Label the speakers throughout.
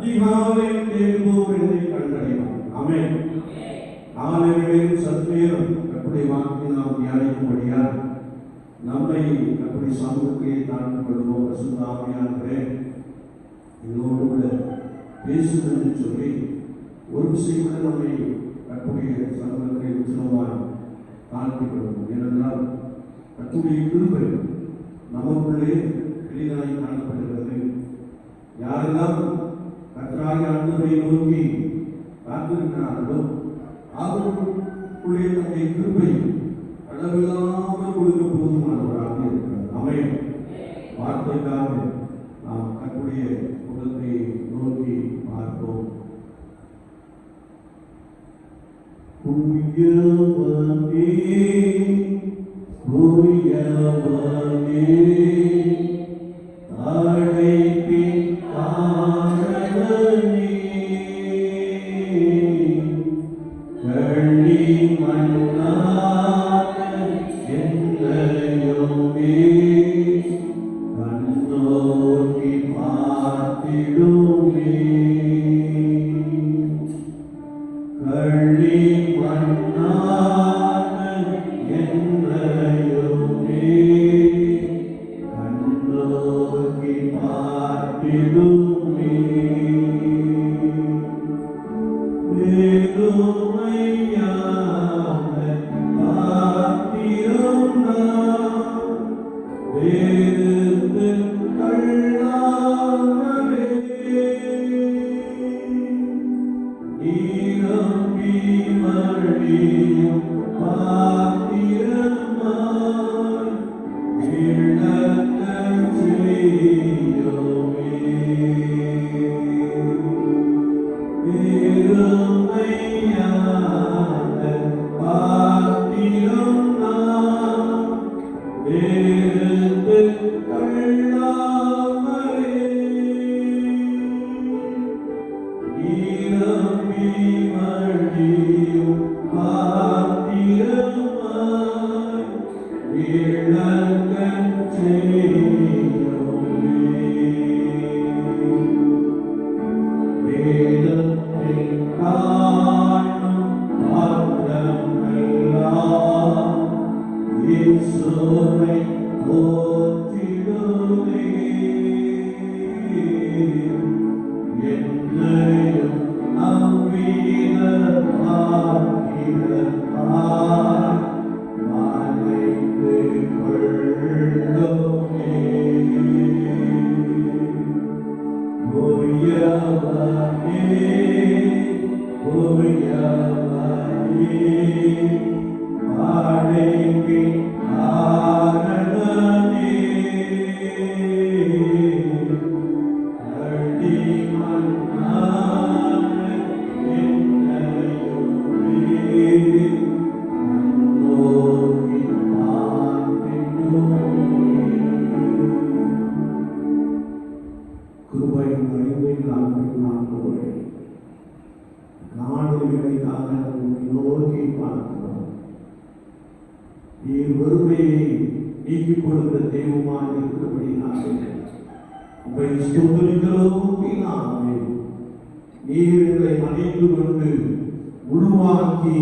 Speaker 1: அதிகாலை தேடுவோர் என்னை கண்டடைவார். ஆமென். காலையிலும் சற்றேரம் கர்த்தருடைய வார்த்தையை நாம் தியானிக்கும்படியால் நம்மை கர்த்தருடைய சமூகத்திலே தாழ்த்திக் கொள்வோம். பரிசுத்த ஆவியானவரே, இதோடு கூட பேசும் என்று சொல்லி ஒரு விஷயம் கூட நம்மை கர்த்தருடைய சமூகத்திலே உச்சமாய் தாழ்த்திக் கொள்வோம். ஏனென்றால் கர்த்தருடைய கிருபை நமக்குள்ளே எளிதாய் காணப்படுகிறது. யாரெல்லாம் கர்த்தராகிய ஆண்டவரை நோக்கி காத்திருக்கிறார்களோ அவர்களுக்குள்ளே தன்னுடைய கிருபை அளவில்லாமல் கொடுக்க போதுமானவராக இருக்கிறார். ஆமென். வார்த்தைக்காக நாம் கர்த்தருடைய முகத்தை நோக்கி பார்ப்போம். உயர்வனே உயர்வனே அழைப்பின் காரணனே கள்ளி மண்ணாக என்னையுமே கண்ணோக்கி பார்த்திடுமே கள்ளி மண்ணாக என்னையுமே கண்ணோக்கி பார்த்திடுமே வேறுமையான பாத்திரம் நான் வேறு கள்ளாமலே நீரம்பி மடியும் பாத்திரமாய் விளக்கச் செய்யுமே வேறுமையான பாத்திரம் நான் வேறு கள்ளாமலே நீரம்பி மடியும் பாத்திரமாய் விளக்கச் செய்யுமே வேதத்தில் காணும் பாத்திரமெல்லாம் இயேசுவை போற்றிடுமே என்னையும் அவ்வித பாத்திரத்தால் மறைத்து கொள்ளுமே உயர்வனே உயர்வனே அழைப்பின் காரணனே கள்ளி மண்ணாக என்னையுமே கண்ணோக்கி பார்த்திடுமே கிருபையின் நிறைவின் நாட்களோடு நாடுகளுக்காக நோக்கி பார்க்கிறோம். நீர் வறுமையை நீக்கிக் கொடுத்த தெய்வமாக இருக்கிறபடினாலே உம்மை ஸ்தோத்திரிக்கிறோம். பிதாவே, நீர் எங்களை அணைத்து கொண்டு உருவாக்கி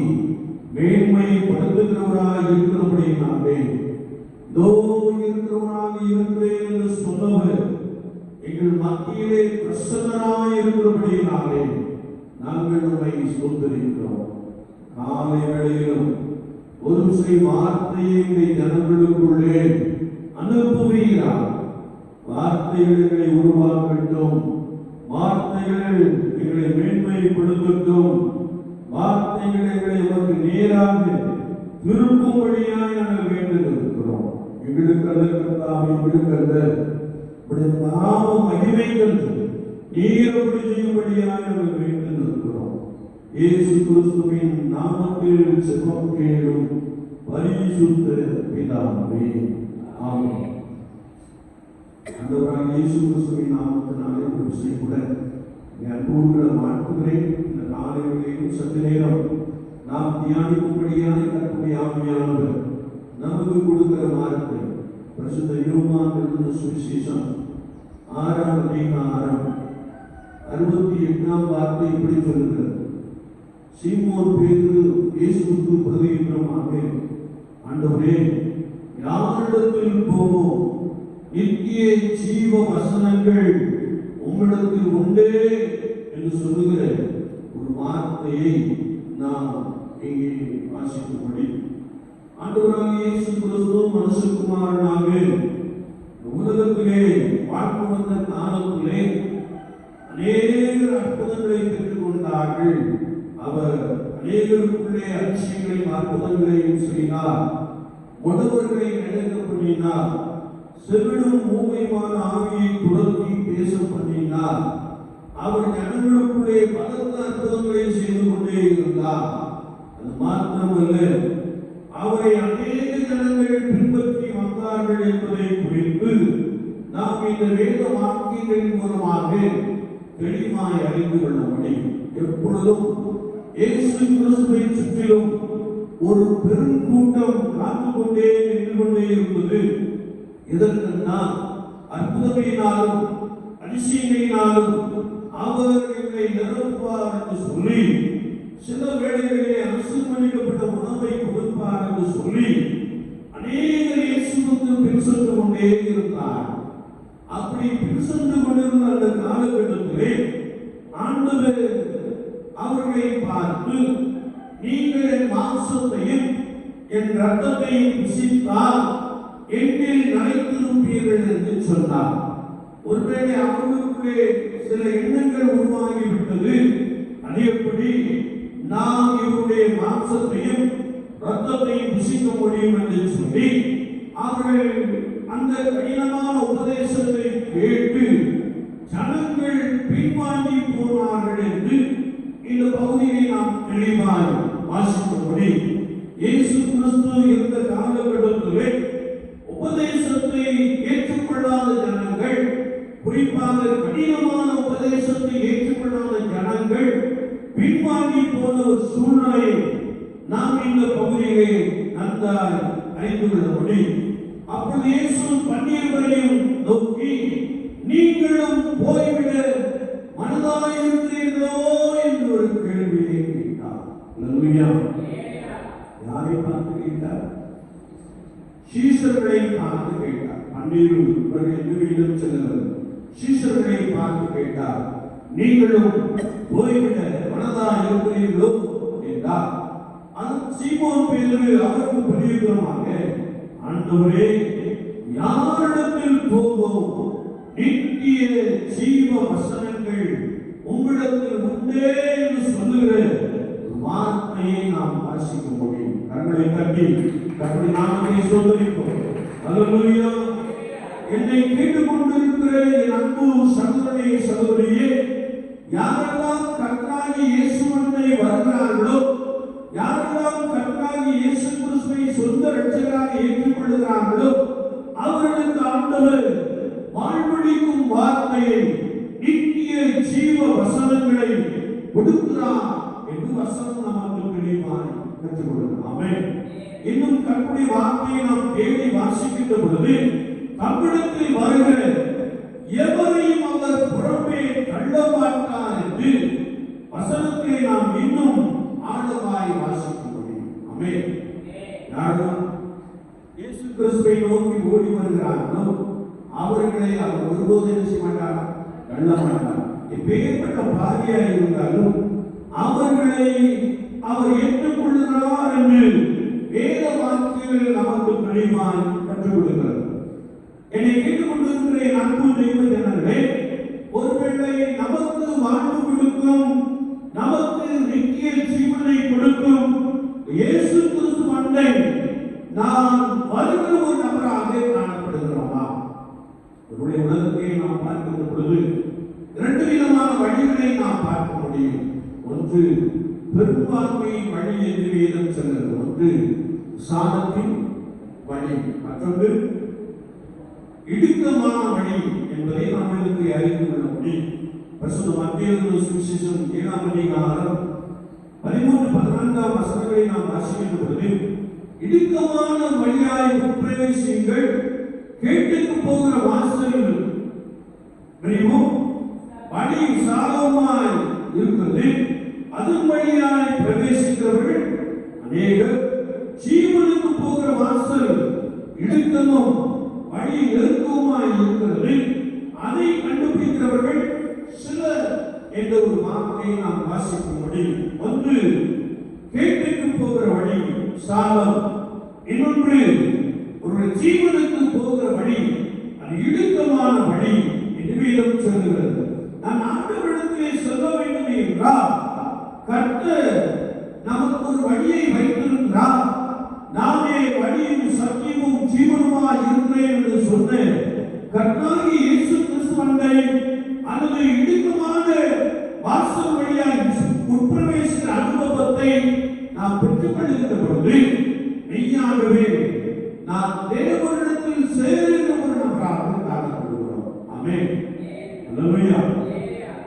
Speaker 1: மேன்மைப்படுத்துகிறவராக இருக்கிறபடினாலே இதோ இருக்கிறவராக இருக்கிறேன் என்று சொன்னவர் எங்கள் மத்தியிலே பிரசன்னராய் இருக்கிறபடினாலே நாங்கள் உம்மை ஸ்தோத்திரிக்கிறோம். காலை வேளையிலும் ஒரு சில வார்த்தையை இந்த ஜனங்களுக்குள்ளே அனுப்புவீரார். வார்த்தைகள் எங்களை உருவாக்கட்டும், வார்த்தைகள் எங்களை மேன்மைப்படுத்தட்டும், வார்த்தைகள் எங்களை உனக்கு நேராக திருப்பும்படியாய் நாங்கள் வேண்டுகிறோம். எங்களுக்கு அதற்காக எங்களுக்கு நாம மகிமைகள் நீரப்படி செய்யும்படியாக நாங்கள் வேண்டுகிறோம். இயேசு கிறிஸ்துவின் நாமத்தில் செபம் கேளும் பரிசுத்த பிதாவே, ஆமென். ஆண்டவராகிய இயேசு கிறிஸ்துவின் நாமத்தினாலே ஒரு விஷயம் கூட அன்போடு வாழ்த்துகிறேன். இந்த காலையிலேயும் சற்று நேரம் நாம் தியானிக்கும்படியாக கர்த்தருடைய ஆவியானவர் நமக்கு கொடுக்கிற வார்த்தை பரிசுத்த யோவான் எழுதின சுவிசேஷம் 6ஆம் அதிகாரம் 67 17ஆம் வார்த்தை இப்படி சொல்கிறது. சீமோன் பேதுரு இயேசுவுக்கு பிரதியுத்தரமாக, ஆண்டவரே, யாரிடத்தில் போவோம்? நித்திய ஜீவ வசனங்கள் உம்மிடத்தில் உண்டே என்று சொல்லுகிற ஒரு வார்த்தையை நாம் இங்கே வாசிக்கும்படி, ஆண்டவராகிய இயேசு கிறிஸ்து மனுஷகுமாரனாக உலகத்திலே வாழ்ந்து வந்த காலத்திலே அநேக அற்புதங்களை பெற்றுக் கொண்டார்கள். அவர் அநேகருக்குள்ளே அதிசயங்களையும் அற்புதங்களையும் செய்தார். முடவர்களை நடக்க பண்ணினார். செவிடும் மூமையுமான ஆவியை துரத்தி பேச பண்ணினார். அவர் ஜனங்களுக்குள்ளே பலத்த அற்புதங்களை செய்து கொண்டே இருந்தார். அது மாத்திரமல்ல, அவரை அநேக ஜனங்கள் பின்பற்றி வந்தார்கள் என்பதை குறித்து நாம் இந்த வேத வாக்கியங்களின் மூலமாக தெளிவாய் அறிந்து கொள்ள முடியும். எப்பொழுதும் இயேசு கிறிஸ்துவை சுற்றிலும் ஒரு பெரும் கூட்டம் காத்து கொண்டே நின்று கொண்டே இருந்தது. இதற்கெல்லாம் அற்புதங்களினாலும் அதிசயங்களினாலும் அவர் என்னை நிரப்புவார் என்று சொல்லி, சில வேளைகளிலே அசுத்தமளிக்கப்பட்ட உணவை கொடுப்பார் என்று சொல்லி அநேகர் இயேசுவுக்கு பின் சென்று கொண்டே இருந்தார். அப்படி பின் சென்று கொண்டிருந்த அந்த காலகட்டத்திலே ஆண்டவர் அவர்களை பார்த்து, நீங்கள் என் மாம்சத்தையும் என் ரத்தத்தையும் புசித்தால் என்னில் நிலைத்திருப்பீர்கள் என்று சொன்னார். ஒருவேளை அவர்களுக்குள்ளே சில எண்ணங்கள் உருவாகிவிட்டது. அதேபடி நாம் இவருடைய மாம்சத்தையும் ரத்தத்தையும் புசிக்க முடியும் என்று சொல்லி அவர்கள் அந்த கடினமான உபதேசத்தை கேட்டு ஜனங்கள் பின்வாங்கி போனார்கள் என்று இந்த பகுதியை நாம் தெளிவாய் வாசிக்கும்படி, இயேசு கிறிஸ்து இருந்த காலகட்டத்திலே உபதேசத்தை ஏற்றுக்கொள்ளாத ஜனங்கள், குறிப்பாக கடினமான உபதேசத்தை ஏற்றுக்கொள்ளாத ஜனங்கள் பின்வாங்கி போன ஒரு சூழ்நிலை நாம் இந்த பகுதியிலே நன்றாய் அறிந்து கொள்ள முடியும். அப்பொழுது இயேசு 12 பேரையும் நோக்கி, நீங்களும் போய்விட மனதாயிருக்கிறீர்களோ என்று ஒரு கேள்வியை கேட்டார். அல்லேலூயா. யாரை பார்த்து கேட்டார்? சீஷர்களை பார்த்து கேட்டார். 12 பேர்கள் எதிரிலும் செல்லுங்கள். சீஷர்களை பார்த்து கேட்டார், நீங்களும் போய்விட மனதாயிருக்கிறீர்களோ என்றார். சீமோன் பேதுரு அவருக்கு பிரதியுத்தரமாக, ஆண்டவரே, யாரிடத்தில் போவோம்? நித்திய ஜீவ வசனங்கள் உங்களிடத்தில் உண்டே என்று சொல்லுகிற வார்த்தையை நாம் வாசிக்க முடியும். கண்களை கட்டி கட்டி நாமத்தை சொல்லிப்போம். அல்லேலூயா. என்னை கேட்டுக் கொண்டிருக்கிற என் அன்பு சகோதரனே, சகோதரியே, யாரெல்லாம் கர்த்தராகிய இயேசுவை வருகிறார்களோ, யாரெல்லாம் கர்த்தராகிய இயேசு கிறிஸ்துவை சொந்த இரட்சகராக ஏற்றுக்கொள்கிறார்களோ, அவர்களுக்கு ஆண்டவர் வாழ்வளிக்கும் வார்த்தையை, நித்திய ஜீவ வசனங்களை கொடுக்கிறார் என்று வசனம் நமக்கு தெளிவாய் கற்றுக் கொடுக்கிறார். ஆமென். இன்னும் கர்த்தருடைய வார்த்தையை நாம் தேடி வாசிக்கின்ற பொழுது, தம்மிடத்தில் வருகிற எவரையும் அவர் புறம்பே தள்ள மாட்டார் என்று வசனத்தை நாம் இன்னும் ஆழமாய் வாசிக்க முடியும். ஆமென். யாரும் இயேசு கிறிஸ்துவை நோக்கி ஓடி வருகிறார்களோ அவர்களை அவர் ஒருபோதும் என்ன செய்ய மாட்டார்? தள்ள மாட்டார். எப்பேற்பட்ட பாவியாக இருந்தாலும் அவர்களை அவர் ஏற்றுக்கொள்கிறார் என்று வேத வாக்கியங்கள் நமக்கு தெளிவாய் கற்றுக் கொடுக்கிறது. என்னை கேட்டுக்கொண்டிருக்கிற என் அன்பு தெய்வ ஜனங்களே, ஒருவேளை நமக்கு வாழ்வு கொடுக்கும், நமக்கு நித்திய ஜீவனை கொடுக்கும் இயேசு கிறிஸ்து அண்டை நாம் வருகிற ஒரு நபராக காணப்படுகிறோமா? நம்முடைய உலகத்தை நாம் பார்க்கின்ற பொழுது 2 விதமான வழிகளை நாம் பார்க்க முடியும். ஒன்று பெரும்பான்மையின் வழி என்று வேதம் சொல்கிறது. ஒன்று சாதத்தின் வழி, மற்றொன்று இடுக்கமான வழி என்பதை நம்மளுக்கு அறிந்து கொள்ள முடியும். பரிசுத்த மத்தேயு சுவிசேஷம் 7ஆம் அதிகாரம் 13-14 வசனங்களை நாம் வாசிக்கின்ற பொழுது, இடுக்கமான வழியாய் பிரவேசியுங்கள், கேட்டுக்கு போகிற வாசல் விரிவும் வழி விசாலமாய் இருக்கிறது. அதன் வழியாய் பிரவேசிக்கிறவர்கள் அநேகர். ஜீவனுக்கு போகிற வாசல் இடுக்கமும் வழி நெருக்கமாய் இருக்கிறது, அதை கண்டுபிடிக்கிறவர்கள் சிலர் என்ற ஒரு வார்த்தையை நாம் வாசிக்கும்படி, ஒன்று கேட்டுக்கு போகிற வழி சாலம், இன்னொன்று ஒரு ஜீவனுக்கு போகிற வழி அது இடுக்கமான வழி என்று வேதம் சொல்கிறது. நான் ஆண்டவரிடத்திலே சொல்ல வேண்டும் என்றால், கர்த்தர் நமக்கு ஒரு வழியை வைத்திருக்கிறார். நானே வழியும் சத்தியமும் ஜீவனுமாய் இருக்கிறேன் என்று சொன்ன கர்த்தராகிய இயேசு கிறிஸ்துவை அல்லது இடுக்கமான வாசல் வழியாய் உட்பிரவேசிக்கிற அனுபவத்தை நாம் பெற்றுக்கொள்கின்ற பொழுது மெய்யாகவே நாம் தேவனிடத்தில் சேருகிற ஒரு நபராக காணப்படுகிறோம். ஆமென். அல்லேலூயா.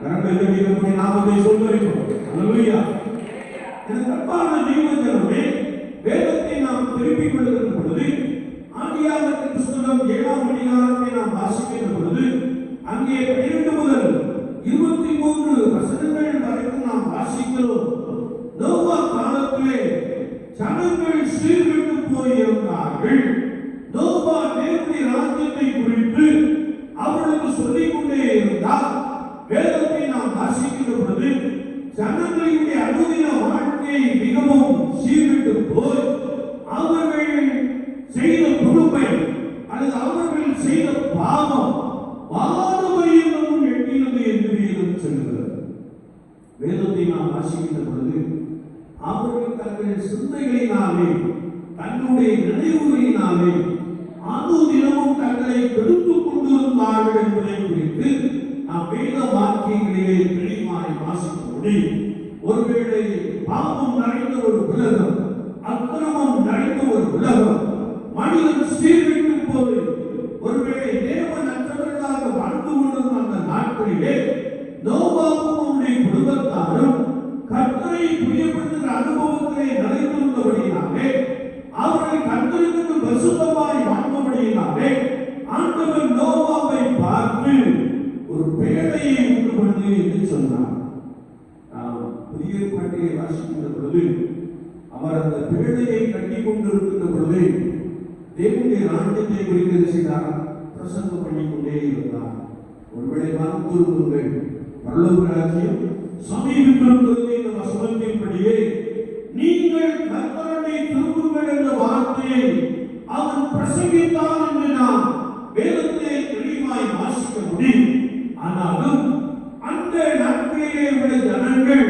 Speaker 1: கரங்களை தட்டி நாமத்தை சொல்லுகிறோம். அல்லேலூயா. எனக்கு அன்பான தேவஜனமே, வேதத்தை நாம் திருப்பிக் கொள்கிற பொழுது ஆதியாகமத்தின் புத்தகம் 7ஆம் அதிகாரத்தை நாம் வாசிக்கின்ற பொழுது அங்கே 12 முதல் 23 வசனங்கள் வரைக்கும் நாம் வாசிக்கிறோம். நோவா காலத்திலே ஜனங்கள் சீர்கெட்டு போயிருந்தார்கள். நோவா தேவனுடைய ராஜ்யத்தை குறித்து அவர்களுக்கு சொல்லிக் கொண்டே இருந்தார். வேதத்தை நாம் வாசிக்கின்ற பொழுது ஜனங்களுடைய அனுதின வாழ்க்கை மிகவும் சீர்கெட்டு போய் அவர்கள் செய்த கொடுமை அல்லது அவர்கள் செய்த பாவம் வானவரையிலும் எட்டினது என்று வேதம் சொல்கிறது. வேதத்தை நாம் வாசிக்கின்ற பொழுது அவர்கள் தங்கள் சிந்தைகளினாலே தன்னுடைய நினைவுகளினாலே அனுதினமும் தங்களை கெடுத்துக் கொண்டிருந்தார்கள் என்பதை குறித்து நாம் வேத வாக்கியங்களிலே தெளிவாய் வாசிக்க முடியும். ஒருவேளை பாவம் நிறைந்த ஒரு உலகம், அக்கிரமம் நிறைந்த ஒரு உலகம், மனிதன் சீர்கெட்டு போய் ஒருவேளை தேவன் அற்றவர்களாக வாழ்ந்து கொண்டிருந்த அந்த நாட்களிலே நோவாவும் அவருடைய குடும்பத்தாரும் கர்த்தரை பிரியப்படுத்துகிற அனுபவத்திலே நிலைத்திருந்தபடியினாலே, அவர்கள் கர்த்தருக்கு பரிசுத்தமாய் வாழ்ந்தபடியினாலே ஆண்டவர் நோவாவை பார்த்து ஒரு பேழையை உண்டு பண்ணு என்று சொன்னார். புதிய ஏற்பாட்டை வாசிக்கின்ற பொழுது அவர் அந்த பேழையை கட்டி கொண்டிருக்கின்ற பொழுது தேவனுடைய ராஜ்யத்தை குறித்து செய்தார், பிரசங்கம் பண்ணிக்கொண்டே இருந்தார். ஒருவேளை வாழ்ந்துருங்கள், பரலோக ராஜ்யம் சமீபித்திருக்கிறது என்ற வசனத்தின்படியே நீங்கள் கர்த்தரை திரும்புங்கள் என்ற வார்த்தையை அவன் பிரசங்கித்தான் என்று நாம் வேதத்தை தெளிவாய் வாசிக்க முடியும். ஆனாலும் அந்த நாட்களிலே உள்ள ஜனங்கள்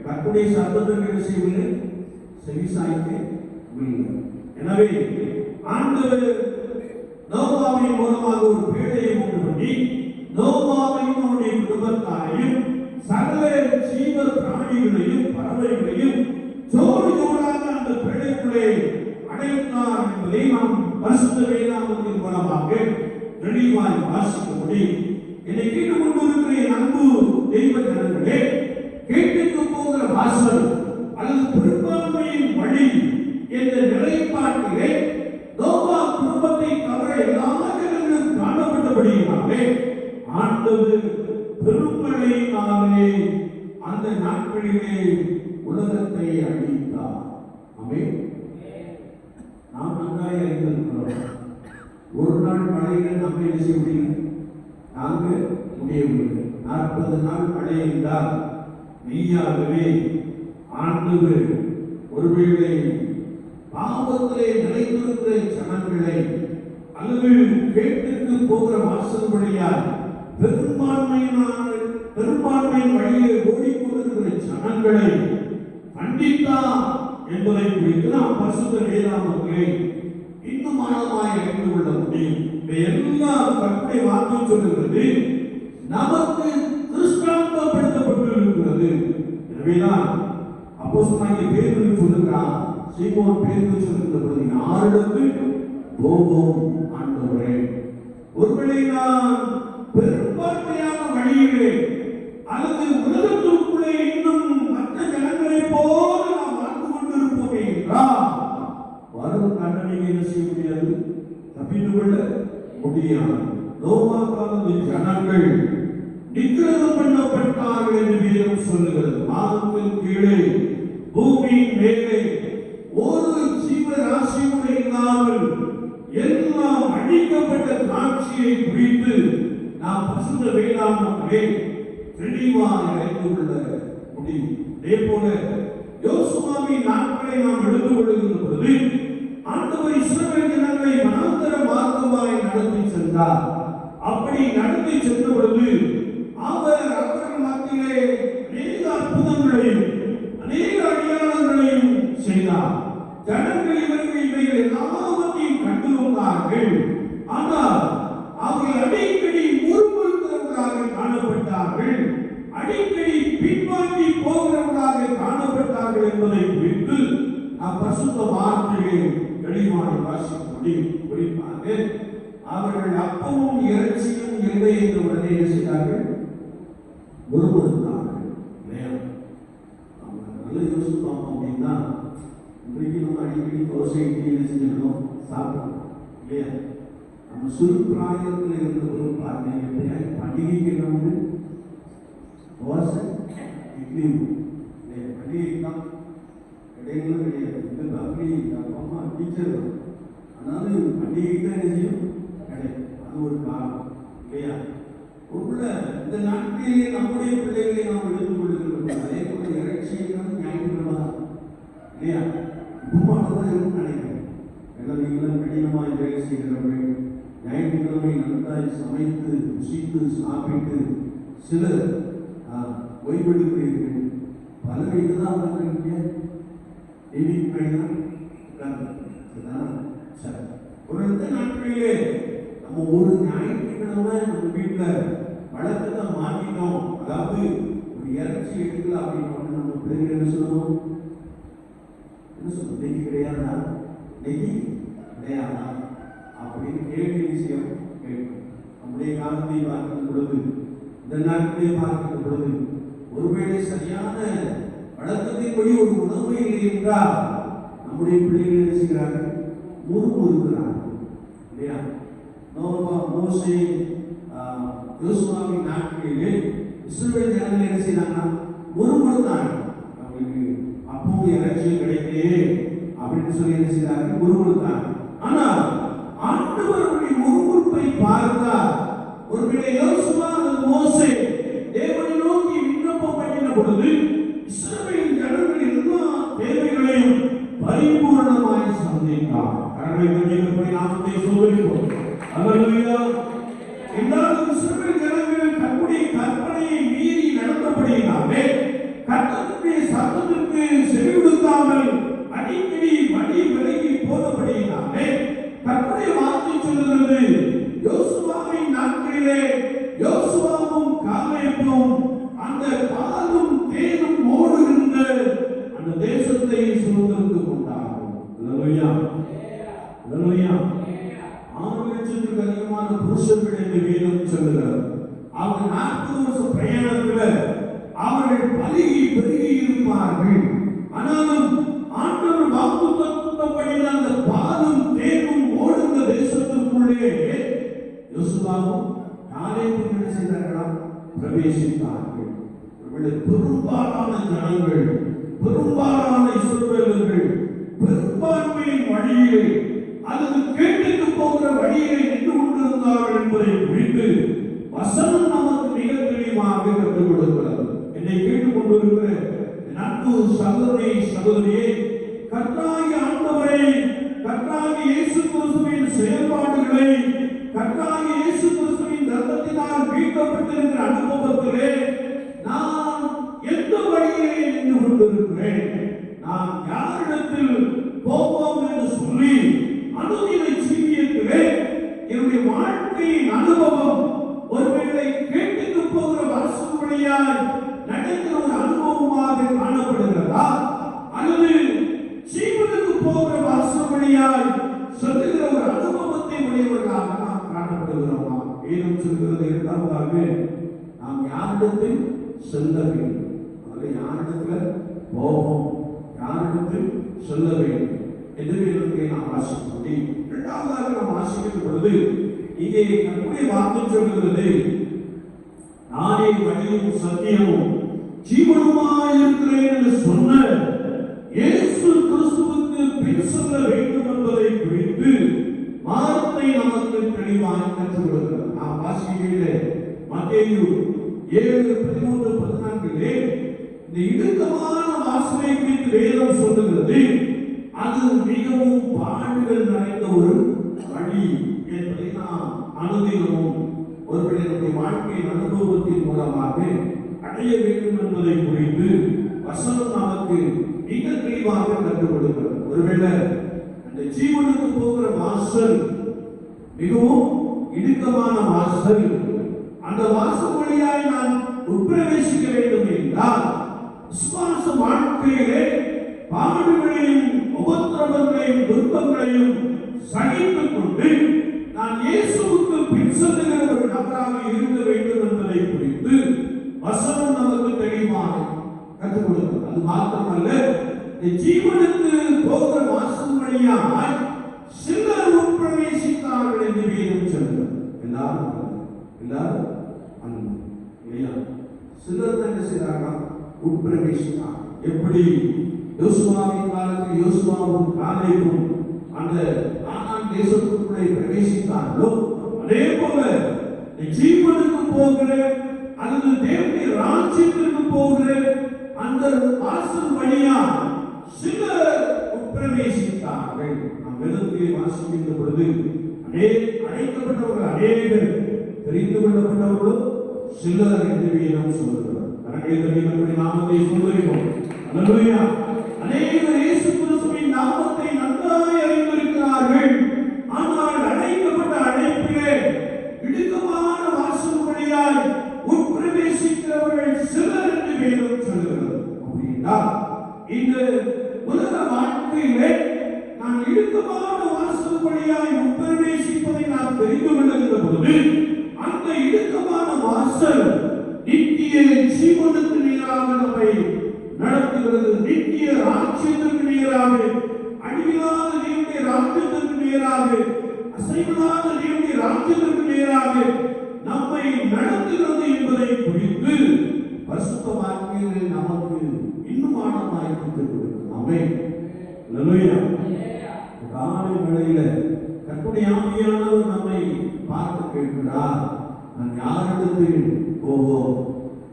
Speaker 1: கர்த்தருடைய சத்தத்தை செய்யவில்லை, செவிசாய்க்கவில்லை. எனவே ஆண்டவர் நோவாவின் மூலமாக ஒரு பேழையை உண்டு பண்ணி நோவாவையும் அவருடைய குடும்பத்தாரையும் சகல ஜீவ பிராணிகளையும் பறவைகளையும் ஜோடி ஜோடாக அந்த பேழைக்குள்ளே அடைத்தார் என்பதை நாம் பரிசுத்த வேதாகமத்தின் மூலமாக தெளிவாய் வாசிக்க முடியும். என்னை கேட்டுக் கொண்டிருக்கிற என் அன்பு தெய்வ ஜனங்களே, கேட்டுக்கு போகிற வாசல் அல்லது பெரும்பான்மையின் வழி என்ற நிலைப்பாட்டிலே நோவா குடும்பத்தை தவிர எல்லா ஜனங்களும் காணப்பட்டபடியினாலே ஆண்டவர் பெருமழையினாலே அந்த நாட்களிலே உலகத்தை அழித்தார். ஆமென். நாம் நன்றாய் அறிந்திருக்கிறோம், ஒரு நாள் மழையில் நம்ம என்ன செய்ய முடியும்? நாங்கள் முடியவில்லை. 40 நாள் மழை என்றால் மெய்யாகவே ஆண்டவர் ஒருவேளை பாவத்திலே நிலைத்திருக்கிற ஜனங்களை அல்லது கேட்டுக்கு போகிற வாசல் வழியால் பெரும்பான்மையின் வழியை ஓடிக்கொண்டிருக்கிற ஜனங்களை கண்டித்தார் என்பதை குறித்து நாம் பரிசுத்த வேதாகமத்தை இன்னும் ஆழமாய் அறிந்து கொள்ள முடியும். எல்லா கற்பனை வார்த்தை சொல்லுகிறது, நமக்கு திருஷ்டாந்தப்படுத்தப்பட்டிருக்கிறது. எனவேதான் அப்போஸ்தலனாகிய பேதுரு சொல்லுகிறார், சீமோன் பேதுரு சொல்லுகிற பொழுது, யாரிடத்தில் போவோம் ஆண்டவரே? ஒருவேளை நான் பெரும்பான்மையான வழியிலே அல்லது உலகத்திற்குள்ளே இன்னும் மற்ற ஜனங்களை போல நாம் வாழ்ந்து கொண்டிருப்போமே என்றால் வரும் தண்டனை என்ன செய்ய முடியாது, தப்பித்துக் கொள்ள முடியாது. நோவா காலத்து ஜனங்கள் நிக்கிரகம் பண்ணப்பட்டார்கள் என்று வேதம் சொல்ல பூமியின் மேலே ஒரு ஜீவராசி கூட இல்லாமல் எல்லாம் அழிக்கப்பட்ட காட்சியை குறித்து நாம் பரிசுத்த வேதாகமத்திலே தெளிவாக அறிந்து கொள்ள முடியும். அதே போல யோசுவாவின் நாட்களை நாம் எடுத்துக் கொள்கின்ற பொழுது ஆண்டவர் இஸ்ரவேல் ஜனங்களை வனாந்தர மார்க்கமாய் நடத்தி சென்றார். அப்படி நடத்தி சென்ற பொழுது அவர்கள் மத்தியிலே அநேக அற்புதங்களையும் அநேக அடையாளங்களையும் செய்தார். ஜனங்கள் இவைகள் எல்லாவற்றையும் கண்டு வந்தார்கள். ஆனால் அவர்கள் அடிக்கடி முறுமுறுக்கிறவர்களாக காணப்பட்டார்கள், அடிக்கடி பின்வாங்கி போகிறவர்களாக காணப்பட்டார்கள் என்பதை குறித்து பரிசுத்த வார்த்தையை தெளிவாக வாசிக்க முடியும். குறிப்பாக அவர்கள் அப்பமும் இறைச்சியும் இல்லை என்று உடனே என்ன செய்தார்கள்? முறுமுறுத்தார்கள். நல்ல யோசிப்போம் அப்படின்னா, இன்றைக்கு நம்ம அடிக்கடி தோசை இட்லி என்ன செஞ்சிடணும், சாப்பிடணும் இல்லையா? நம்ம சிறு பிராயத்தில் இருந்தபோது பாருங்க, எப்படியா பண்டிகைக்கு என்ன தோசை இட்லி பண்டிகைக்கு தான் கிடையாது கிடையாது. இந்த பக்ரி அப்பா டீச்சர் அதாவது பண்டிகைக்கு தான் என்ன செய்யும் கிடையாது. அது ஒரு காலம் இல்லையா? உள்ள இந்த நாட்டிலேயே நம்முடைய பிள்ளைகளை நாம் எடுத்துக் கொள்ளுகிறோம். அதே போல இறைச்சியும் ஞாயிற்றுக்கிழமை தான் இல்லையா? உப்புமாட்டதான் இருக்குன்னு நினைக்கிறேன். எல்லாம் நீங்களும் கடினமாக வேலை செய்கிறவர்கள் ஞாயிற்றுக்கிழமை நன்றாய் சமைத்து ருசித்து சாப்பிட்டு சிலர் ஓய்வெடுக்கிறீர்கள். பலர் இதுதான் வந்துருக்கீங்க. ஒரு இந்த நாட்களிலே நம்ம ஒரு ஞாயிற்றுக்கிழமை நம்ம வீட்டில் வழக்கத்தை மாற்றிட்டோம். அதாவது ஒரு இறைச்சி எடுக்கல அப்படின்னு நம்ம பிள்ளைகள் என்ன சொல்லுவோம்? என்ன சொல்லுவோம்? நெகி கிடையாதா, நெகி கிடையாதா அப்படின்னு கேள்வி விஷயம் கேட்கும். நம்முடைய காலத்தை பார்க்கிற பொழுது, இந்த நாட்களை பார்க்கிற பொழுது, ஒருவேளை சரியான வழக்கத்தின்படி ஒரு உணவு இல்லை என்றால் நம்முடைய பிள்ளைகள் என்ன செய்கிறார்கள்? முறுமுறுக்கிறார்கள் இல்லையா? மோசே யோசுவாவின் நாட்களிலே இஸ்ரவேல் ஜனங்கள் என்ன செய்தாங்கன்னா முறுமுறுத்தாங்க. அவங்களுக்கு அப்பவும் இறைச்சியும் கிடைக்கலையே அப்படின்னு சொல்லி என்ன செய்தார்கள்? முறுமுறுத்தாங்க. ஆனால் ஆண்டவருடைய முறுமுறுப்பை பார்த்தால் ஒருவேளை யோசுவா அல்லது மோசே தேவனை நோக்கி விண்ணப்பம் பண்ணின பொழுது இஸ்ரவேல் ஜனங்கள் எல்லா தேவைகளையும் பரிபூரணமாய் சந்தித்தார். கடவுளை கொஞ்சம் நாமத்தை சொல்லுகிறோம். அல்லேலூயா. எல்லாரும் இஸ்ரவேல் ஜனங்கள் தன்னுடைய கற்பனையை மீறி நடந்தபடியினாலே கர்த்தருடைய சத்தத்திற்கு செவிமடுக்காமல் அடிக்கடி வழி விலகி போனபடியினாலே கர்த்தருடைய வார்த்தை சொல்லுகிறது, யோசுவாவின் நாட்களிலே யோசுவாவும் காலேபும் அந்த பாலும் தேனும் ஓடுகின்ற அந்த தேசத்தை சுதந்திரத்துக் கொண்டார்கள். அல்லேலூயா. அல்லேலூயா. 6,00,000க்கு அதிகமான புருஷர்கள் என்று வேதம் சொல்லுகிறது. அவங்க 40 வருஷ பிரயாணத்தில் அவர்கள் பலுகி பெருகி இருப்பார்கள். ஆனாலும் ஆண்டவர் வாக்குத்தத்தம் பண்ணின அந்த பாலும் தேனும் ஓடுகிற தேசத்திற்குள்ளே யோசுவாவும் காலேபும் என்ன செய்தார்களா? பிரவேசித்தார்கள். பெரும்பாலான ஜனங்கள், பெரும்பாலான இஸ்ரவேலர்கள் பெரும்பான்மையின் வழியிலே அல்லது கேட்டுக்கு போகிற வழியிலே நின்று கொண்டிருந்தார்கள் என்பதை குறித்து வசனம் நமக்கு மிக தெளிவாக கற்றுக் கொடுக்கிறது. என்னை கேட்டுக் கொண்டிருக்கிற நட்பு சகோதரி சகோதரியே, கர்த்தராகிய ஆண்டவரை, கர்த்தராகிய இயேசு கிறிஸ்துவின் செயல்பாடுகளை, கர்த்தராகிய இயேசு கிறிஸ்துவின் ரத்தத்தினால் மீட்கப்பட்டிருக்கிற அனுபவத்திலே நான் எந்த வழியிலே நின்று கொண்டிருக்கிறேன், நான் யாரிடத்தில் போவோம் என்று சொல்லி அனுதின ஜீவியத்திலே என்னுடைய வாழ்க்கையின் அனுபவம் ஒருவேளை கேட்டுக்கு போகிற வருஷம் வழியாய் நடக்கிற ஒரு அனுபவமாக காணப்படுகிறதா, அல்லது ஜீவனுக்கு போகிற வருஷம் வழியாய் சொல்லுகிற ஒரு அனுபவத்தை உடையவர்களாக நாம் காணப்படுகிறோமா? வேதம் சொல்கிறது இரண்டாவதாக நாம் யாரிடத்தில் செல்ல வேண்டும், அதில் யாரிடத்தில் போவோம், யாரிடத்தில் சொல்ல வேண்டும் என்று வேதத்தை நாம் வாசிக்க முடியும். இரண்டாவதாக நாம் வாசிக்கின்ற பொழுது இங்கே நம்முடைய வார்த்தை சொல்லுகிறது, நானே வழியும் சத்தியமும் ஜீவனுமாய் இருக்கிறேன் என்று சொன்ன இயேசு கிறிஸ்துவுக்கு பின் செல்ல வேண்டும் என்பதை குறித்து வார்த்தை நமக்கு தெளிவாக கற்றுக் கொடுக்கிறது. நாம் வாசிக்கையிலே மத்தேயு 7:13-14 இந்த இடுக்கமான வாசலை குறித்து வேதம் சொல்லுகிறது. அது மிகவும் பாடுகள் நிறைந்த ஒரு வழி என்பதை நாம் அனுதினமும் ஒருவருடைய வாழ்க்கையின் அனுபவத்தின் மூலமாக அடைய வேண்டும் என்பதை குறித்து வசனம் நமக்கு மிக தெளிவாக கற்றுக் கொடுக்கிறது. ஒருவேளை அந்த ஜீவனுக்கு போகிற வாசல் மிகவும் இடுக்கமான வாசல், அந்த வாசல் வழியாய் நான் உட்பிரவேசிக்க வேண்டும் என்றால் விசுவாச வாழ்க்கையிலே பாடுகளையும் உபத்திரவங்களையும் துன்பங்களையும் சகித்துக் கொண்டு நான் இயேசுவுக்கு பின் செல்லுகிற ஒரு நபராக இருக்க வேண்டும் என்பதை குறித்து வசனம் நமக்கு தெளிவாக கற்றுக் கொடுக்கிறது. அது மாத்திரமல்ல, ஜீவனுக்கு போகிற வாசல் வழியாய் சிலர் உட்பிரவேசித்தார்கள் என்று வேதம் சொல்கிறது. எல்லாரும் இல்லையா? சிலர் என்ன செய்தார்கள்? உட்பிரவேசித்தார். எப்படி யோசுவாவின் காலத்தில் யோசுவாவும் காலேபும் அந்த கானான் தேசத்துக்குள்ளே பிரவேசித்தார்களோ, அதே போல ஜீவனுக்கு போகிற அல்லது தேவனுடைய ராஜ்யத்திற்கு போகிற அந்த வாசல் வழியா சிலர் உட்பிரவேசித்தார்கள். நாம் வேதத்திலே வாசிக்கின்ற பொழுது அழைக்கப்பட்டவர்கள் அநேகர், தெரிந்து கொள்ளப்பட்டவர்களும் சிலர் என்று வேதம் சொல்லுகிறது. நாமத்தை சொல்லுகிறோம். அல்லேலூயா. அநேகர் இயேசு கிறிஸ்துவின் நாமத்தை நன்றாய் அறிந்திருக்கிறார்கள். ஆனால் அழைக்கப்பட்ட அழைப்பிலே இடுக்கமான வாசல் வழியாய் உட்பிரவேசிக்கிறவர்கள் சிலர் என்று வேதம் சொல்லுகிறது. அப்படின்னா இந்த உலக வாழ்க்கையிலே நான் இடுக்கமான வாசல் வழியாய் உட்பிரவேசிப்பதை நாம் தெரிந்து கொள்ளுகின்ற பொழுது அந்த இடுக்கமான வாசல் நித்திய ஜீவனுக்கு நேராக நம்மை நடத்துகிறது. நித்திய ராஜ்யத்திற்கு நேராக, அழிவில்லாத தேவனுடைய ராஜ்யத்திற்கு நேராக, அசைவில்லாத தேவனுடைய ராஜ்யத்திற்கு நேராக நம்மை நடத்துகிறது என்பதை குறித்து பரிசுத்த வாக்கியங்கள் நமக்கு இன்னும் ஆழமாய் கற்றுக் கொடுக்கிறது. ஆமென். அல்லேலூயா. காலை வேளையில கர்த்தருடைய ஆவியானவர் நம்மை பார்த்து கேட்கிறார், நான் யாரிடத்தில் போவோம்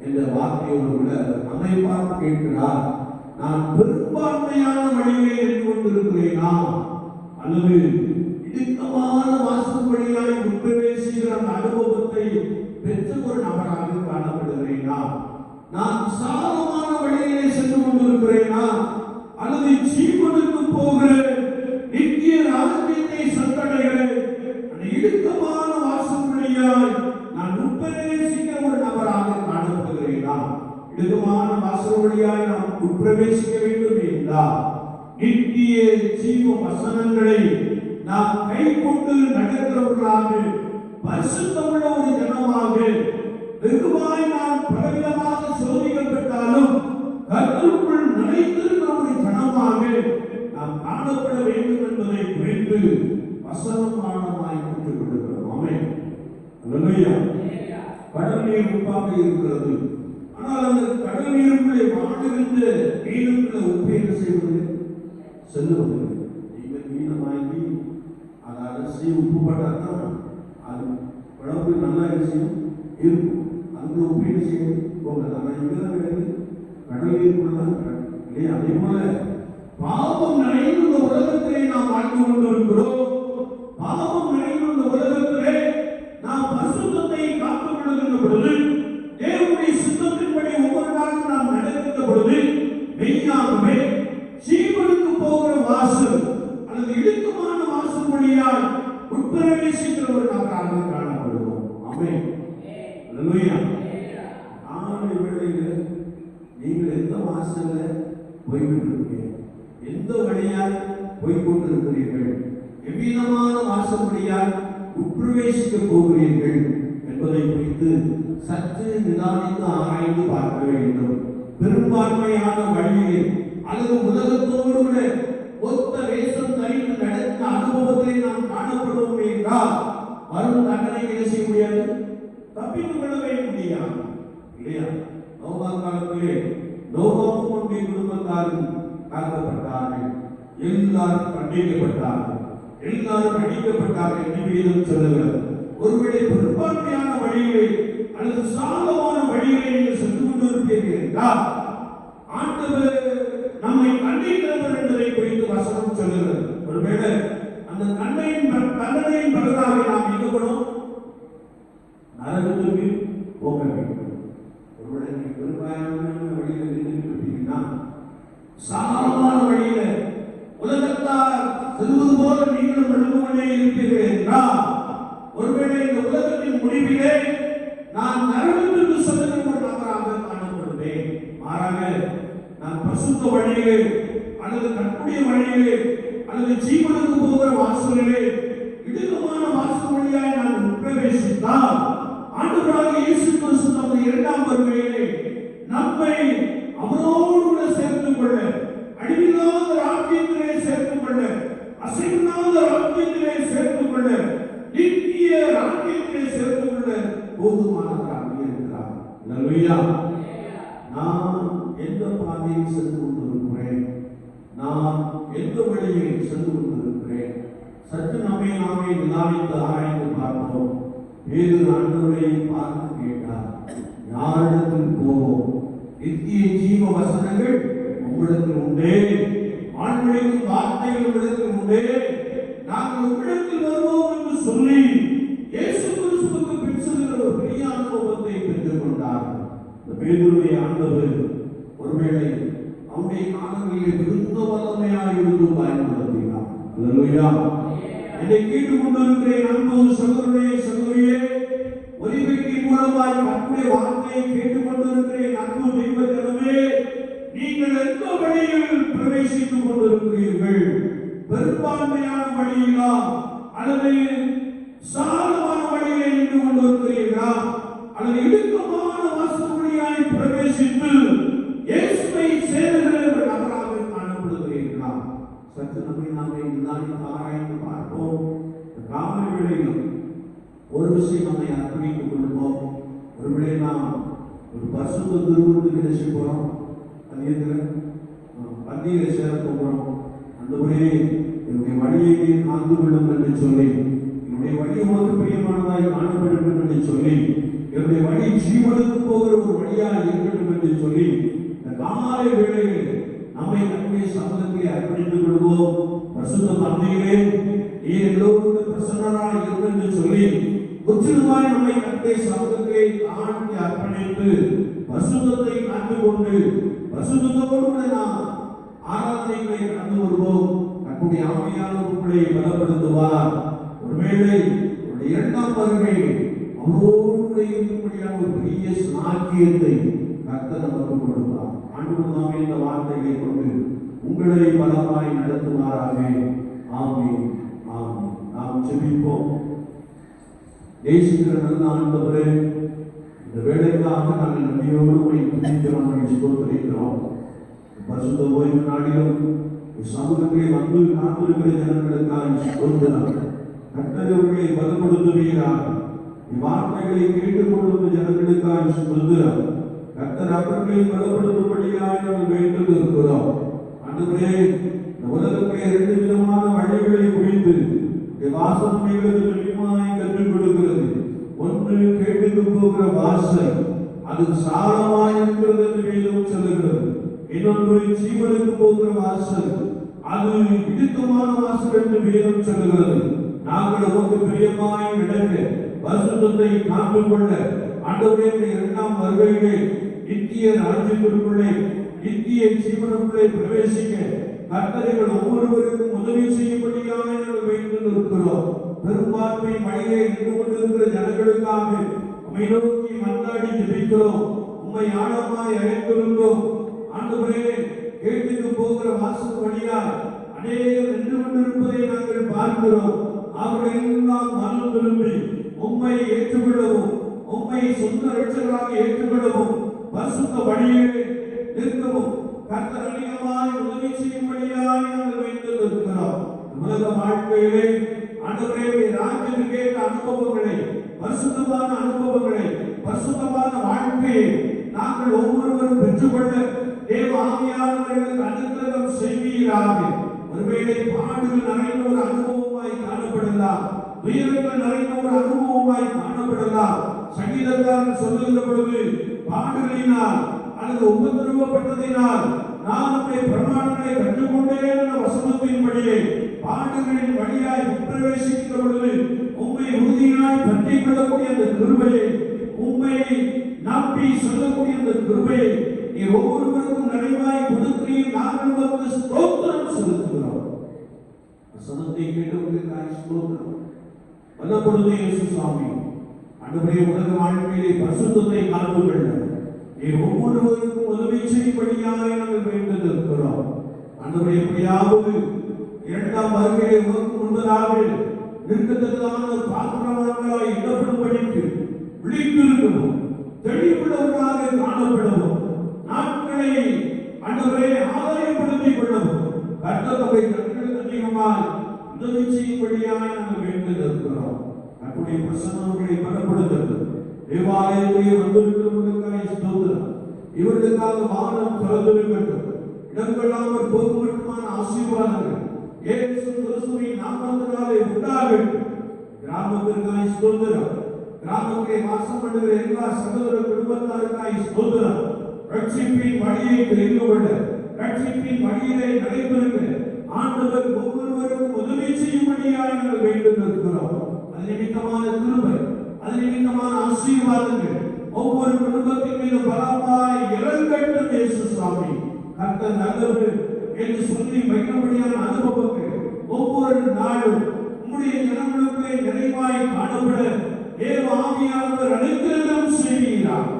Speaker 1: என்ற வார்த்தையோடு கூட நம்மை பார்த்து கேட்கிறார், நான் பெரும்பான்மையான வழியிலே நின்று கொண்டிருக்கிறேனா அல்லது இடுக்கமான வாசல் வழியாய் உட்பிரவேசிக்கிற அந்த அனுபவத்தை பெற்ற ஒரு நபராக காணப்படுகிறேனா, நான் சாதமான வழியிலே சென்று கொண்டிருக்கிறேனா அல்லது ஜீவனுக்கு போகிற நித்திய ராஜ்யத்தை சென்றடைகிற அந்த இடுக்கமான வாசல் வழியாய் நான் உட்பிரவேசிக்கிற ஒரு நபராக காணப்படுகிறேனா? இடுக்கமான வாசல் வழியாய் நாம் உட்பிரவேசிக்க வேண்டும் என்றால் நித்திய ஜீவ வசனங்களை நாம் கை கொண்டு நடக்கிறவர்களாக, பரிசுத்தமுள்ள ஒரு ஜனமாக, வெகுவாய் நாம் பலவிதமாக சோதிக்கப்பட்டாலும் கர்த்தருக்குள் நிலைத்திருக்கிற ஒரு ஜனமாக நாம் காணப்பட வேண்டும் என்பதை குறித்து வசனம் ஆழமாய் கற்றுக் கொடுக்கிறோம். ஆமென். அல்லேலூயா. கடல் நீர் உப்பாக இருக்கிறது. ஆனால் அந்த கடல் நீருக்குள்ளே வாடுகின்ற மீனுக்குள்ள உப்பு என்ன செய்வது? செல்லுவதில்லை. நீங்கள் மீனை வாங்கி அதை அலசி உப்பு போட்டாதான் அது குழம்பு நல்லா இருக்கும். அந்த உப்பு என்ன செய்யும்? போகாது. ஆனால் இங்கதான் கிடையாது, கடல் நீருக்குள்ளதான் இல்லையா? அதே போல பாவம் நிறைந்த இந்த உலகத்திலே நாம் வாழ்ந்து கொண்டிருக்கிறோம். பாவம் நிறைந்த இந்த உலகத்திலே நாம் பரிசுத்தத்தை காத்துக் கொள்கின்ற பொழுது, தேவனுடைய சித்தத்தின்படி ஒவ்வொரு நாளும் நாம் நடக்கின்ற பொழுது மெய்யாகவே ஜீவனுக்கு போகிற வாசல் அல்லது இடுக்கமான வாசல் வழியால் உட்பிரவேசிக்கிற ஒரு நபராக காணப்படுவோம். ஆமென். அல்லேலூயா. ஆமை வேளையில நீங்கள் எந்த வாசல்ல போய்விட்டிருக்கீங்க? எந்த வழியால் போய்கொண்டிருக்கிறீர்கள்? எவ்விதமான வாசல் வழியால் உட்பிரவேசிக்க போகிறீர்கள் என்பதை குறித்து சற்று நிதானித்து ஆராய்ந்து பார்க்க வேண்டும். பெரும்பான்மையான வழியிலே அல்லது உலகத்தோடு கூட ஒத்த வேஷம் தரித்து நடந்த அனுபவத்தை நாம் காணப்படுவோம் என்றால் வரும் தண்டனை என்ன செய்ய முடியாது? தப்பித்துக் கொள்ளவே முடியாது இல்லையா? நோவா காலத்திலே நோவாவும் அவருடைய குடும்பத்தாரும் தாக்கப்பட்டார்கள், எல்லாரும் கண்டிக்கப்பட்டார்கள், எல்லாரும் அடிக்கப்பட்டார்கள் என்று வேதம் சொல்லுகிறது. ஒருவேளை பெரும்பான்மையான வழிகளை அல்லது சாதமான வழிகளை நீங்கள் சென்று கொண்டிருப்பீர்கள் என்றால் ஆண்டவர் நம்மை கண்டிக்கிறவர் என்பதை குறித்து வசனம் சொல்லுகிறது. ஒருவேளை அந்த தண்டனையின் பதிலாக நாம் ஈடுபடும் நரகத்துக்கு போக வேண்டும். ஒருவேளை நீங்கள் பெரும்பான்மையான வழியில் நின்றுட்டீங்கன்னா சாதாரணமான வழியில உலகத்தார் செல்வது போல நீங்களும் நடந்து கொண்டே இருப்பீர்கள் என்றால் ஒருவேளை இந்த உலகத்தின் முடிவிலே நான் நரகத்திற்கு செல்லுகிற ஒரு நபராக காணப்படுவேன். மாறாக நான் பரிசுத்த வழியிலே அல்லது கற்புடைய வழியிலே அல்லது ஜீவனுக்கு போகிற வாசலிலே இடுக்கமான வாசல் வழியாய் நான் பிரவேசித்தால் ஆண்டவராகிய இயேசு கிறிஸ்து தமது இரண்டாம் வருகையிலே நம்மை அவரோடு கூட சேர்த்துக் கொள்ள, அழிவில்லாத ராஜ்யத்திலே சேர்த்துக் கொள்ள, அசைவில்லாத ராஜ்யத்திலே சேர்த்துக் கொள்ள, நித்திய ராஜ்யத்திலே சேர்த்துக் கொள்ள போதுமானவராக இருக்கிறார். அல்லேலூயா. நான் எந்த பாதையில் சென்று கொண்டிருக்கிறேன், நான் எந்த வழியில் சென்று கொண்டிருக்கிறேன், சற்று நம்மை நாமே நிதானித்து ஆராய்ந்து பார்த்தோம். வேறு ஆண்டவரை பார்த்து கேட்டார், யாரிடத்தில் போவோம்? நித்திய ஜீவ வசனங்கள் உங்களிடத்தில் உண்டே, ஆண்களின் வார்த்தைகள் உங்களிடத்தில் உண்டே, நாங்கள் உங்களிடத்தில் வருவோம் என்று சொல்லி இயேசு கிறிஸ்துவுக்கு பின் செல்கிற ஒரு பெரிய அனுபவத்தை பெற்றுக் கொண்டார். பேதுருவை ஆண்டவர் ஒருவேளை அவருடைய காலங்களில் மிகுந்த வல்லமையாக இருந்து பயன்படுத்தினார். அல்லேலூயா. என்னை கேட்டுக் கொண்டிருக்கிறேன் அன்பு சகோதரனே, சகோதரியே, ஒலிபெருக்கின் மூலமாய் கர்த்தருடைய வார்த்தையை கேட்டுக் கொண்டிருக்கிறேன் அன்பு தெய்வ ஜனமே, நீங்கள் எந்த வழியில் பிரவேசித்துக் கொண்டிருக்கிறீர்கள்? பெரும்பான்மையான வழியிலா அல்லது சாதமான வழியிலே நின்று கொண்டிருக்கிறீர்களா அல்லது இடுக்கமான வாசல் வழியாய் பிரவேசித்து இயேசுவை சேருகிற ஒரு நபராக காணப்படுகிறீர்களா? சற்று நம்மை நாமே நிதானித்து ஆராய்ந்து பார்ப்போம். காலை வேளையில் ஒரு விஷயம் நம்மை அர்ப்பணித்துக் கொள்வோம். ஒருவேளை நாம் ஒரு பரிசுத்த திருவிழாவுக்கு நினைச்சு போறோம், பந்தியில சேர போகிறோம். அந்தபடியே என்னுடைய வழியை காத்து கொள்ளும் என்று சொல்லி, என்னுடைய வழி உமக்கு பிரியமானதாய் காணப்படும் என்று சொல்லி, என்னுடைய வழி ஜீவனுக்கு போகிற ஒரு வழியாக இருக்கட்டும் என்று சொல்லி இந்த காலை வேளையில் நம்மை நம்முடைய சமூகத்திலே அர்ப்பணித்துக் கொள்வோம். பரிசுத்த தந்தையிலே நீர் எல்லோருடைய பிரசன்னராக இருக்கும் என்று சொல்லி முற்றிலுமாய் நம்மை நம்முடைய சமூகத்திலே தாழ்த்தி அர்ப்பணித்து பரிசுத்தத்தை காத்துக்கொண்டு பரிசுத்தத்தோடு நாம் ஆராதனைகளை கடந்து வருவோம். நம்முடைய ஆவியானவர் உங்களை பலப்படுத்துவார். ஒருவேளை இரண்டாம் வருகை அவரோடு இருக்கும்படியான ஒரு பெரிய சாக்கியத்தை கர்த்தர் நமக்கு கொடுப்பார். ஆண்டவர் தாமே இந்த வார்த்தைகளை கொண்டு உங்களை பலமாய் நடத்துவாராக. ஆமென், ஆமென். நாம் ஜெபிப்போம். நேசிக்கிற நல்ல ஆண்டவரே, இந்த வேலைக்காக நாங்கள் நன்றியோடு உங்களை துதிக்கிறோம், ஸ்தோத்திரிக்கிறோம். பரிசுத்த ஓய்வு நாளிலும் சமூகத்திலே வந்து காத்திருக்கிற ஜனங்களுக்காக ஸ்தோத்திரம். கர்த்தர் உங்களை பலப்படுத்துவீராக. வார்த்தைகளை கேட்டுக் கொண்டிருந்த ஜனங்களுக்காக ஸ்தோத்திரம். கர்த்தர் அவர்களை பலப்படுத்தும்படியாக நாங்கள் வேண்டிக் இருக்கிறோம். ஆண்டவரே, இந்த உலகத்திலே 2 விதமான வழிகளை குறித்து வாசனம் எங்களுக்கு தெளிவாய் கற்றுக் கொடுக்கிறது. ஒன்று கேட்டுக்கு போகிற வாசல், அது சாலமாய் இருக்கிறது என்று வேதம் சொல்லுகிறது. இன்னொன்று ஜீவனுக்கு போகிற வாசல், அது இடுக்கமான வாசல் என்று வேதம் சொல்லுகிறது. நாங்கள் உமக்கு பிரியமாய் நடக்க, பரிசுத்தத்தை காத்துக் கொள்ள, ஆண்டவரே இரண்டாம் வருகையிலே நித்திய ராஜ்யத்திற்குள்ளே நித்திய ஜீவனுக்குள்ளே பிரவேசிக்க கர்த்தர்கள் ஒவ்வொருவருக்கும் உதவி செய்யும்படியாக நாங்கள் வைத்து இருக்கிறோம். பெரும்பான்மை மழையை நின்று கொண்டிருக்கிற ஜனங்களுக்காக உம்மை நோக்கி மன்றாடி ஜெபிக்கிறோம். உம்மை ஆழமாய் அழைத்திருந்தோம். ஆண்டவரே, கேட்டுக்கு போகிற வாசல் வழியாய் அநேகர் நின்று கொண்டிருப்பதை நாங்கள் பார்க்கிறோம். அவர்கள் எல்லாம் மனம் திரும்பி உம்மை ஏற்றுக்கொள்ளவும், உம்மை சொந்த இரட்சகராக ஏற்றுக்கொள்ளவும், பரிசுத்த வழியிலே நிற்கவும் கர்த்தர் அதிகமாய் உதவி செய்யும்படியாய் நாங்கள் வைத்து இருக்கிறோம். உலக வாழ்க்கையிலே ஆண்டவரே, ராஜ்யத்துக்கு ஏற்ற அனுபவங்களை, பரிசுத்தமான அனுபவங்களை, பரிசுத்தமான வாழ்க்கையை நாங்கள் ஒவ்வொருவரும் பெற்றுக்கொள்ள தேவ ஆவியானவர்களுக்கு அனுக்கிரகம் செய்வீராக. ஒருவேளை பாடுகள் நிறைந்த ஒரு அனுபவமாய் காணப்படலாம், துயரங்கள் நிறைந்த ஒரு அனுபவமாய் காணப்படலாம். சங்கீதக்காரன் சொல்லுகிற பொழுது, பாடுகளினால் அல்லது உபத்திரவப்பட்டதினால் நான் உம்முடைய பிரமாணங்களை கற்றுக்கொண்டேன் என்ற வசனத்தின்படியே பாடுகளின் வழியாய் பிரவேசிக்கிற பொழுது உம்மை உறுதியாய் பற்றிக் கொள்ளக்கூடிய அந்த கிருபையை, உம்மை நம்பி சொல்லக்கூடிய அந்த கிருபையை நீ ஒவ்வொருவருக்கும் நிறைவாய் கொடுக்கிறீர். நாங்கள் உமக்கு ஸ்தோத்திரம் செலுத்துகிறோம். வசனத்தை கேட்டவர்களுக்காக ஸ்தோத்திரம். வல்லபொழுது இயேசு சுவாமி, ஆண்டவரே, உலக வாழ்க்கையிலே பரிசுத்தத்தை காண்புகள் நீர் ஒவ்வொருவருக்கும் உதவி செய்யும்படியாக நாங்கள் வேண்டியிருக்கிறோம். ஆண்டவரே, எப்படியாவது இரண்டாம் வருகையை உமக்கு முன்பதாக நிற்கத்தக்கதான பாத்திரமானவர்களாய் இடப்படும்படிக்கு விழித்திருக்கவும் தெளிவுள்ளவர்களாக காணப்படவும் நாட்களை ஆண்டவரே ஆதாயப்படுத்திக் கொள்ளவும் கர்த்தர் தம்மை கண்களுக்கு அதிகமாய் உதவி செய்யும்படியாக நாங்கள் வேண்டியிருக்கிறோம். நம்முடைய பிரசன்னங்களை பலப்படுத்துறது தேவாலயத்திலே வந்திருக்கிறவர்களுக்காக ஸ்தோத்திரம். இவர்களுக்காக வானம் திறந்திருக்கட்டும். இடங்கொள்ளாமல் போக்குவரத்துமான ஆசீர்வாதங்கள் இயேசு கிறிஸ்துவின் நாமத்தினாலே உண்டாகட்டும். கிராமத்திற்காக ஸ்தோத்திரம். கிராமத்திலே வாசம் பண்ணுகிற எல்லா சகோதர குடும்பத்தாருக்காக ஸ்தோத்திரம். ரட்சிப்பின் வழியை தெரிந்து கொள்ள, ரட்சிப்பின் வழியிலே நடைபெறுகிற ஆண்டவர் ஒவ்வொருவருக்கும் உதவி செய்யும்படியாக நாங்கள் வேண்டுகிறோம். அது நிமித்தமான கிருபை, அது நிமித்தமான ஆசீர்வாதங்கள் ஒவ்வொரு குடும்பத்தின் மீது பலமாய் இறங்கட்டும். இயேசு சுவாமி, கர்த்தர் நல்லவர் என்று சொல்லி வைக்கும்படியான அனுபவங்கள் ஒவ்வொரு நாளும் உம்முடைய ஜனங்களுக்குள்ளே நிறைவாய் காணப்பட தேவ ஆவியானவர் அனுக்கிரகம் செய்கிறார்.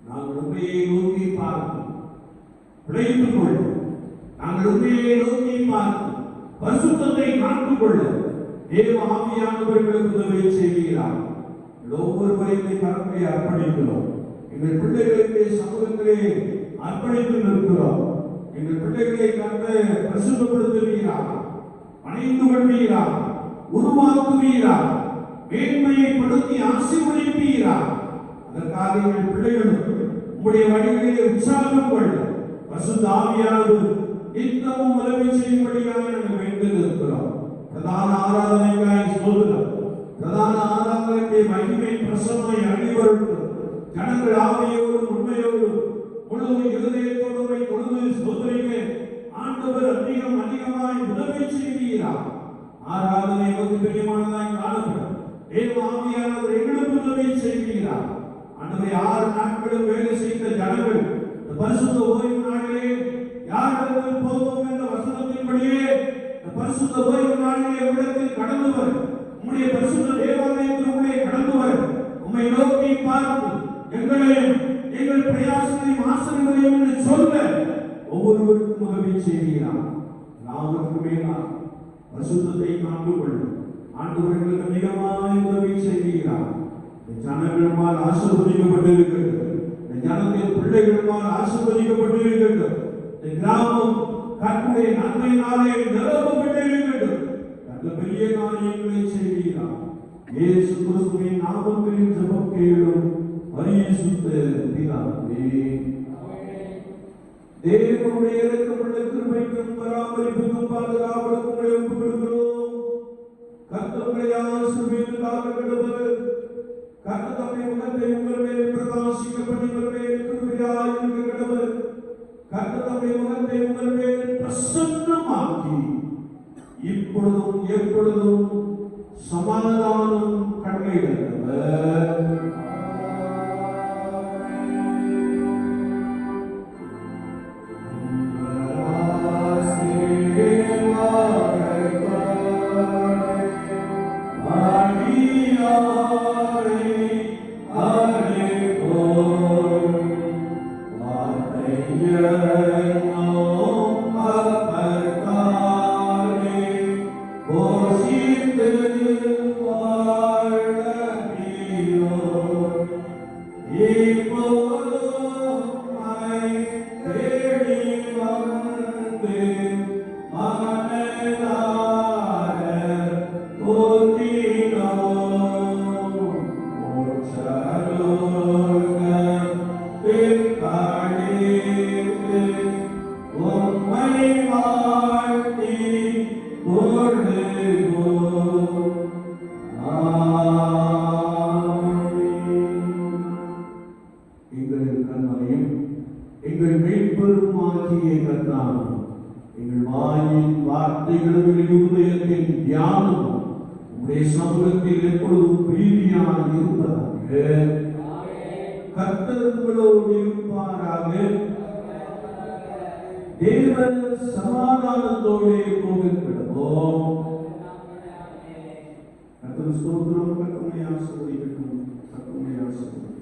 Speaker 1: நாங்கள் உண்மையை நோக்கி பார்ப்போம், பிழைத்துக் கொள்ள, நாங்கள் உண்மையை நோக்கி பார்ப்போம், பரிசுத்தத்தை காத்துக் கொள்ள தேவ ஆவியானவர்களுக்கு உதவி செய்கிறார். ஒவ்வொருவரையும் கரங்களை அர்ப்பணிக்கிறோம். எங்கள் பிள்ளைகளுக்கு சமூகத்திலே அர்ப்பணித்து நிற்கிறோம். எங்கள் பிள்ளைகளை கண்டு பிரசுத்தப்படுத்துவீராக, அணைந்து கொள்வீராக, உருவாக்குவீராக, மேன்மையை படுத்தி ஆசீர்வதிப்பீராக. அதற்காக எங்கள் பிள்ளைகளும் உம்முடைய வழிகளிலே உற்சாகம் கொள்ள பரிசுத்த ஆவியானவர் நித்தமும் உதவி செய்யும்படியாக நாங்கள் வேண்டியிருக்கிறோம். பிரதான ஆராதனைக்காய் ஸ்தோத்திரம். பிரதான ஆராதனைக்கு மகிமை பிரசன்னை அணிவருட்டும். ஜனங்கள் ஆவியோடும் உண்மையோடும் முழு இருதயத்தோடு தொழுது ஸ்தோத்திரிக்க ஆண்டவர் அதிகமாய் உதவி செய்கிறார். ஆராதனை நமக்கு பிரியமானதாய் காணப்படும். தேவ ஆவியானவர் எங்களுக்கு உதவி செய்கிறார். ஆண்டவரே, 6 நாட்களும் வேலை செய்த ஜனங்கள் இந்த பரிசுத்த ஓய்வு நாளிலே யாரிடத்தில் போவோம் என்ற வசனத்தின்படியே பரிசுத்த ஓய்வு நாளிலே உலகத்தில் கடந்து வர, உம்முடைய பரிசுத்த தேவாலயத்திற்குள்ளே கடந்து வர, உம்மை நோக்கி பார்த்து எங்களையும் எங்கள் பிரயாசங்களையும் ஆசீர்வதியும் என்று சொல்ல ஒவ்வொருவருக்கும் உதவி செய்கிறார். நாமக்கு மேலாக பரிசுத்தத்தை காண்டு கொள்ளும் ஆண்டவர்களுக்கு மிகமாய் உதவி செய்கிறார். ஜனங்களுமால் ஆசீர்வதிக்கப்பட்டிருக்கிறது. ஜனத்தின் பிள்ளைகளுமால் ஆசீர்வதிக்கப்பட்டிருக்கிறது. கிராமம் கர்த்தருடைய நன்மையினாலே நிரப்பப்பட்டிருக்கிறது. அந்த பெரிய காரியங்களை செய்கிறார். இயேசு கிறிஸ்துவின் நாமத்தில் ஜெபம் கேளும் பரிசுத்த பிதாவே. தேவனுடைய இரக்கமுள்ள கிருபைக்கும் பராமரிப்புக்கும் பாதுகாவலுக்கும் உங்களை ஒப்புக் கொடுக்கிறோம். கர்த்தருடைய ஆசீர்வாதம் காக்கப்படுவது, கர்த்தர் தம்முடைய முகத்தை உங்கள் மேல் பிரகாசிக்க பண்ணி உங்கள் மேல் கிருபையாய் இருக்க கடவுள். கர்த்தர் தம்முடைய முகத்தை உங்கள் மேல் பிரசன்னமாக்கி இப்பொழுதும் எப்பொழுதும் சமாதானம் கட்டளையிடுகிறவர்.
Speaker 2: Oh
Speaker 1: எங்கள் வாயின் வார்த்தைகளும் இருதயத்தின் தியானமும் உடைய சமூகத்தில் எப்பொழுதும் பிரீதியாக இருப்பதாக. கர்த்தர் உங்களோடு இருப்பாராக. தேவ சமாதானத்தோடு போகப்படுவோம். கர்த்தர் ஸ்தோத்திரம். கர்த்தரை ஆசீர்வதிக்கட்டும். கர்த்தரை ஆசீர்வதிக்கட்டும்.